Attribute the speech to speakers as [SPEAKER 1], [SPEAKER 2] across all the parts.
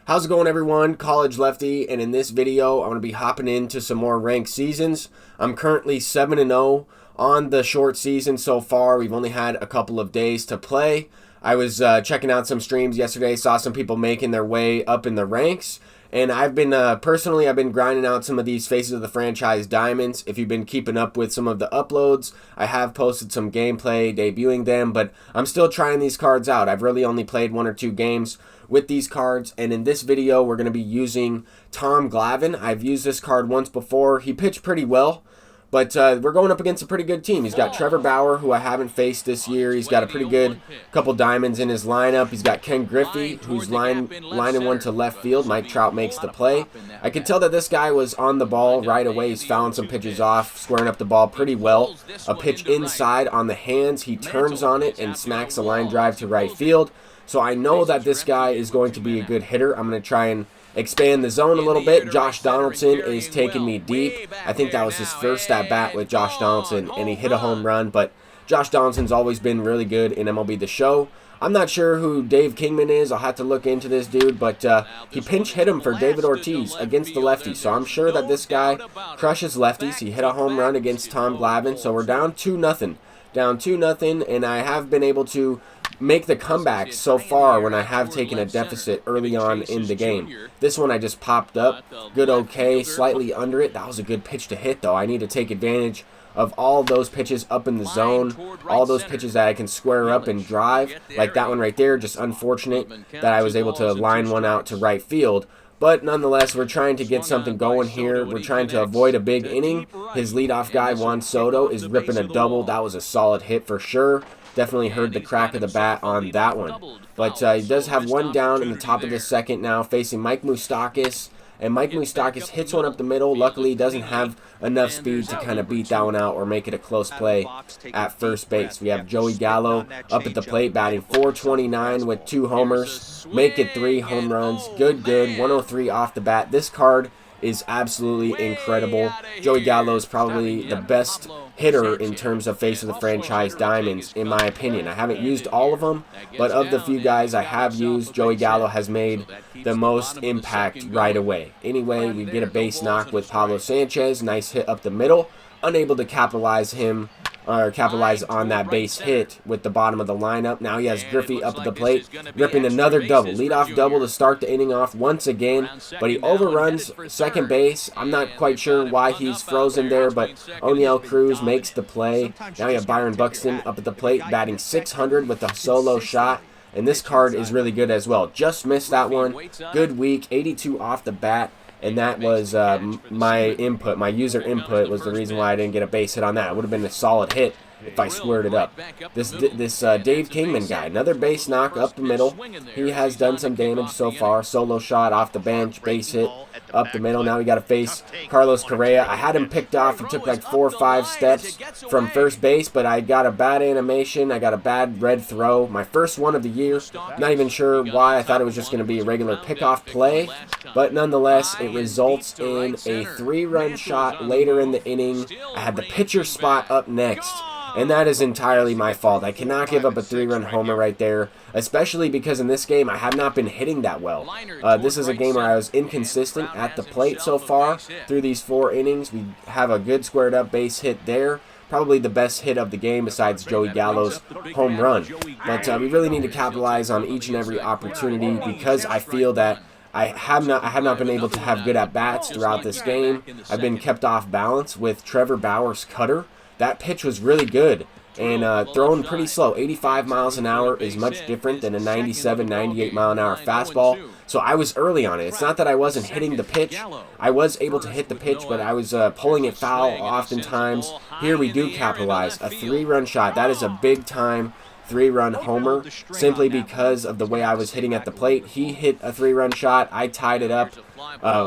[SPEAKER 1] How's it going, everyone? College Lefty, and in this video I'm going to be hopping into some more ranked seasons. I'm currently 7-0 on the short season so far. We've only had a couple of days to play. I was checking out some streams yesterday, saw some people making their way up in the ranks, and I've been personally I've been grinding out some of these Faces of the Franchise diamonds. If you've been keeping up with some of the uploads, I have posted some gameplay debuting them, but I'm still trying these cards out. I've really only played 1 or 2 games with these cards, and in this video we're going to be using Tom Glavine. I've used this card once before. He pitched pretty well, but we're going up against a pretty good team. He's got Trevor Bauer, who I haven't faced this year. He's got a pretty good couple diamonds in his lineup. He's got Ken Griffey, who's lining one to left field. Mike Trout makes the play. I could tell that this guy was on the ball right away. He's fouling some pitches off, squaring up the ball pretty well. A pitch inside on the hands. He turns on it and smacks a line drive to right field. So I know that this guy is going to be a good hitter. I'm going to try and expand the zone a little bit. Josh Donaldson is taking me deep. I think that was his first at-bat with Josh Donaldson, and he hit a home run. But Josh Donaldson's always been really good in MLB The Show. I'm not sure who Dave Kingman is. I'll have to look into this dude, but he pinch hit him for David Ortiz against the lefty. So I'm sure that this guy crushes lefties. He hit a home run against Tom Glavine. So we're down 2-0. Down 2-0, and I have been able to make the comeback so far when I have taken a deficit early on in the game. This one I just popped up. Good okay, slightly under it. That was a good pitch to hit, though. I need to take advantage of all those pitches up in the zone, all those pitches that I can square up and drive, like that one right there. Just unfortunate that I was able to line one out to right field. But nonetheless, we're trying to get something going here. We're trying to avoid a big inning. His leadoff guy, Juan Soto, is ripping a double. That was a solid hit for sure. Definitely heard the crack of the bat on that one. But he does have one down in the top of the second now, facing Mike Moustakas. And Mike Moustakas hits one up the middle. Luckily, he doesn't have enough speed to kind of beat that one out or make it a close play at first base. We have Joey Gallo up at the plate, batting .429 with 2 homers, making 3 home runs. Good, 103 off the bat. This card is absolutely incredible. Joey Gallo is probably the best hitter in terms of Face of the Franchise diamonds, in my opinion. I haven't used all of them, but of the few guys I have used, Joey Gallo has made the most impact right away. Anyway, we get a base knock with Pablo Sanchez. Nice hit up the middle. Unable to capitalize on that base hit with the bottom of the lineup. Now he has Griffey up at the plate, ripping another double. Leadoff double to start the inning off once again, but he overruns second base. I'm not quite sure why he's frozen there, but O'Neill Cruz makes the play. Now you have Byron Buxton up at the plate, batting .600 with a solo shot. And this card is really good as well. Just missed that one. Good week, 82 off the bat. And that was my input. My user input was the reason why I didn't get a base hit on that. It would have been a solid hit if I squared it up. This Dave Kingman guy, another base knock up the middle. He has done some damage so far. Solo shot off the bench, base hit up the middle. Now we got to face Carlos Correa. I had him picked off. He took like 4 or 5 steps from first base, but I got a bad animation. I got a bad red throw. My first one of the year. Not even sure why. I thought it was just going to be a regular pickoff play, but nonetheless, it results in a 3-run shot later in the inning. I had the pitcher spot up next, and that is entirely my fault. I cannot give up a 3-run homer right there, especially because in this game I have not been hitting that well. This is a game where I was inconsistent at the plate so far through these 4 innings. We have a good squared up base hit there. Probably the best hit of the game besides Joey Gallo's home run. But we really need to capitalize on each and every opportunity, because I feel that I have not been able to have good at-bats throughout this game. I've been kept off balance with Trevor Bauer's cutter. That pitch was really good and thrown pretty slow. 85 miles an hour is much different than a 97, 98 mile an hour fastball. So I was early on it. It's not that I wasn't hitting the pitch. I was able to hit the pitch, but I was pulling it foul oftentimes. Here we do capitalize. A 3-run shot. That is a big-time 3-run homer, simply because of the way I was hitting at the plate. He hit a 3-run shot. I tied it up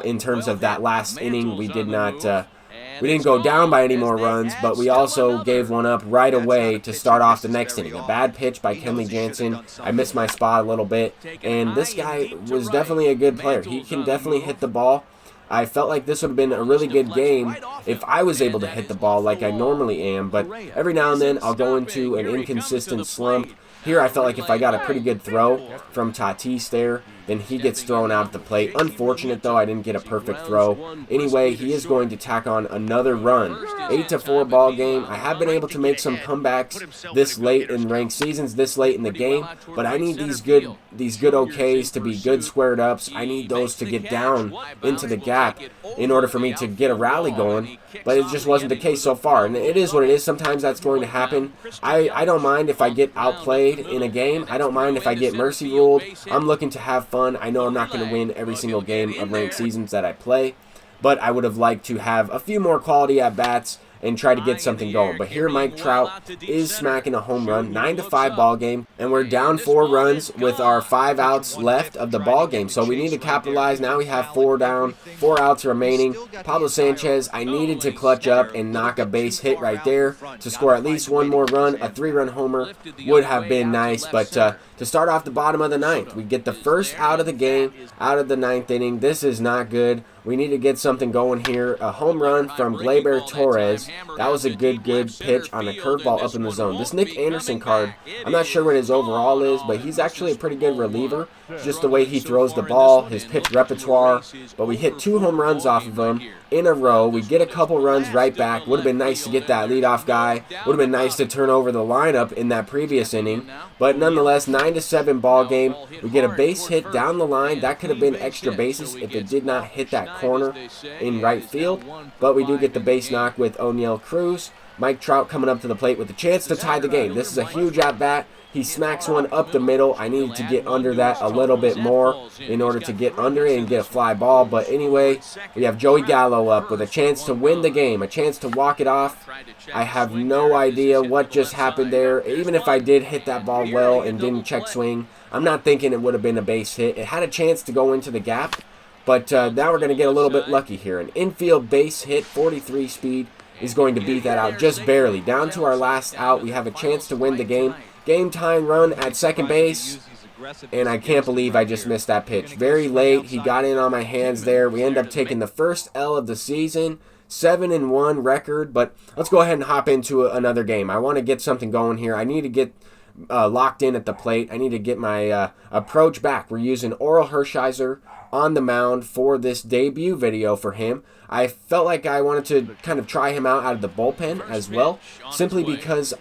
[SPEAKER 1] in terms of that last inning. We didn't go down by any more runs, but we also gave one up right away to start off the next inning. A bad pitch by Kenley Jansen. I missed my spot a little bit, and this guy was definitely a good player. He can definitely hit the ball. I felt like this would have been a really good game if I was able to hit the ball like I normally am, but every now and then I'll go into an inconsistent slump. Here I felt like if I got a pretty good throw from Tatis there, then he gets thrown out at the plate. Unfortunate though, I didn't get a perfect throw. Anyway, he is going to tack on another run. 8-4 ball game. I have been able to make some comebacks this late in ranked seasons, this late in the game, but I need these good OKs to be good squared ups. I need those to get down into the gap in order for me to get a rally going, but it just wasn't the case so far, and it is what it is. Sometimes that's going to happen. I don't mind if I get outplayed in a game. I don't mind if I get mercy ruled. I'm looking to have fun. I know I'm not going to win every single game of ranked seasons that I play, but I would have liked to have a few more quality at-bats and try to get something going. But here Mike Trout is smacking a home run. 9-5 ball game, and we're down 4 runs with our 5 outs left of the ball game. So we need to capitalize. Now we have 4 down, 4 outs remaining. Pablo Sanchez, I needed to clutch up and knock a base hit right there to score at least one more run. A 3-run homer would have been nice, but to start off the bottom of the 9th, we get the first out of the game, out of the 9th inning. This is not good. We need to get something going here. A home run from Gleyber Torres. That was a good pitch on a curveball up in the zone. This Nick Anderson card, I'm not sure what his overall is, but he's actually a pretty good reliever. Just the way he throws the ball, his pitch repertoire. But we hit 2 home runs off of him in a row. We get a couple runs right back. Would have been nice to get that leadoff guy. Would have been nice to turn over the lineup in that previous inning. But nonetheless, 9-7 ball game. We get a base hit down the line. That could have been extra bases if it did not hit that corner in right field. But we do get the base knock with O'Neal Cruz. Mike Trout coming up to the plate with a chance to tie the game. This is a huge at-bat. He smacks one up the middle. I needed to get under that a little bit more in order to get under it and get a fly ball. But anyway, we have Joey Gallo up with a chance to win the game, a chance to walk it off. I have no idea what just happened there. Even if I did hit that ball well and didn't check swing, I'm not thinking it would have been a base hit. It had a chance to go into the gap, but now we're going to get a little bit lucky here. An infield base hit, 43 speed, is going to beat that out just barely. Down to our last out, we have a chance to win the game. Game-tying run at second base, and I can't believe I just missed that pitch. Very late, he got in on my hands there. We end up taking the first L of the season, 7-1 record, but let's go ahead and hop into another game. I want to get something going here. I need to get locked in at the plate. I need to get my approach back. We're using Oral Hershiser on the mound for this debut video for him. I felt like I wanted to kind of try him out of the bullpen as well, simply because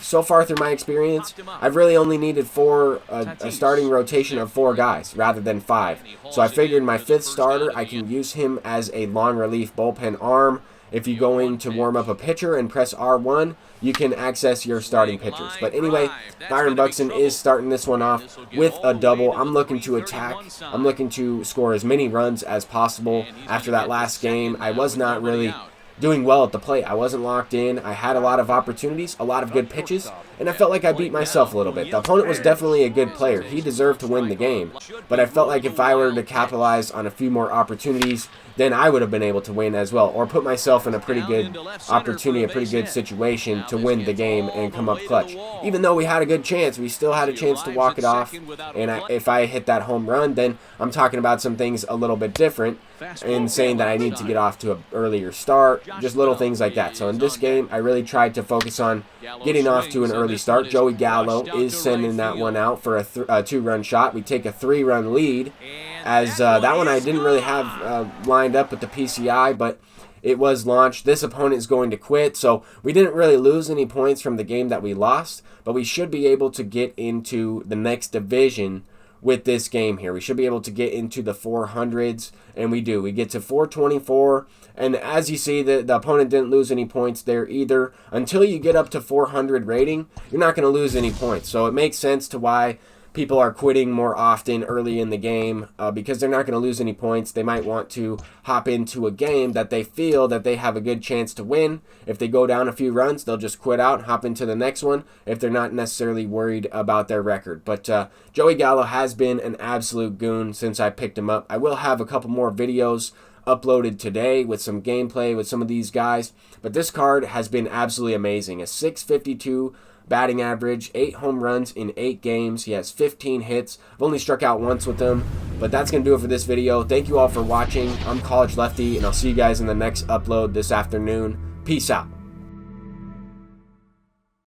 [SPEAKER 1] so far through my experience, I've really only needed a starting rotation of 4 guys rather than 5. So I figured my 5th starter, I can use him as a long relief bullpen arm. If you go in to warm up a pitcher and press R1, you can access your starting pitchers. But anyway, Byron Buxton is starting this one off with a double. I'm looking to attack. I'm looking to score as many runs as possible. After that last game, I was not really doing well at the plate. I wasn't locked in. I had a lot of opportunities, a lot of good pitches, and I felt like I beat myself a little bit. The opponent was definitely a good player. He deserved to win the game, but I felt like if I were to capitalize on a few more opportunities, then I would have been able to win as well, or put myself in a pretty good opportunity, a pretty good situation to win the game and come up clutch. Even though we had a good chance, we still had a chance to walk it off, and if I hit that home run, then I'm talking about some things a little bit different and saying that I need to get off to an earlier start, just little things like that. So in this game, I really tried to focus on getting off to an early start. Joey Gallo is sending that one out for a 2-run shot. We take a 3-run lead, as that one I didn't really have lined up with the PCI, but it was launched. This opponent is going to quit, so we didn't really lose any points from the game that we lost, but we should be able to get into the next division with this game here. We should be able to get into the 400s, and we do. We get to 424, and as you see, the opponent didn't lose any points there either. Until you get up to 400 rating, you're not going to lose any points, so it makes sense to why people are quitting more often early in the game, because they're not going to lose any points. They might want to hop into a game that they feel that they have a good chance to win. If they go down a few runs, they'll just quit out and hop into the next one if they're not necessarily worried about their record. But Joey Gallo has been an absolute goon since I picked him up. I will have a couple more videos uploaded today with some gameplay with some of these guys, but this card has been absolutely amazing. A 652 batting average, 8 home runs in 8 games. He has 15 hits. I've only struck out once with him, but that's going to do it for this video. Thank you all for watching. I'm College Lefty, and I'll see you guys in the next upload this afternoon. Peace out.